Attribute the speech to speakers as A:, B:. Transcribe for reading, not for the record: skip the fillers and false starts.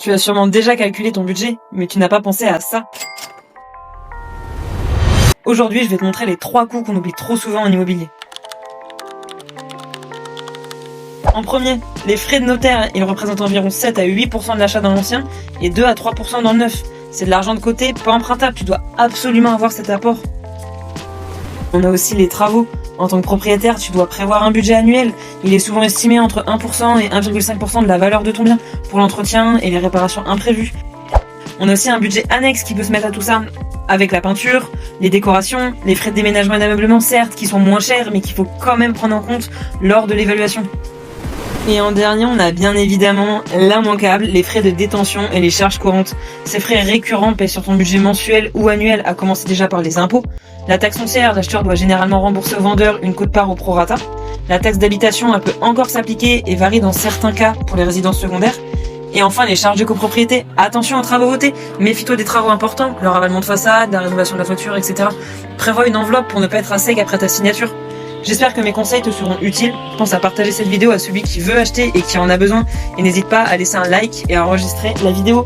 A: Tu as sûrement déjà calculé ton budget, mais tu n'as pas pensé à ça. Aujourd'hui, je vais te montrer les 3 coûts qu'on oublie trop souvent en immobilier. En premier, les frais de notaire, ils représentent environ 7 à 8% de l'achat dans l'ancien et 2 à 3% dans le neuf. C'est de l'argent de côté, pas empruntable, tu dois absolument avoir cet apport. On a aussi les travaux. En tant que propriétaire, tu dois prévoir un budget annuel. Il est souvent estimé entre 1% et 1,5% de la valeur de ton bien pour l'entretien et les réparations imprévues. On a aussi un budget annexe qui peut se mettre à tout ça, avec la peinture, les décorations, les frais de déménagement et d'ameublement, certes, qui sont moins chers, mais qu'il faut quand même prendre en compte lors de l'évaluation. Et en dernier, on a bien évidemment l'immanquable, les frais de détention et les charges courantes. Ces frais récurrents pèsent sur ton budget mensuel ou annuel, à commencer déjà par les impôts. La taxe foncière, l'acheteur doit généralement rembourser au vendeur une quote-part au prorata. La taxe d'habitation, elle peut encore s'appliquer et varie dans certains cas pour les résidences secondaires. Et enfin, les charges de copropriété. Attention aux travaux votés. Méfie-toi des travaux importants, le ravalement de façade, la rénovation de la toiture, etc. Prévois une enveloppe pour ne pas être à sec après ta signature. J'espère que mes conseils te seront utiles. Pense à partager cette vidéo à celui qui veut acheter et qui en a besoin. Et n'hésite pas à laisser un like et à enregistrer la vidéo.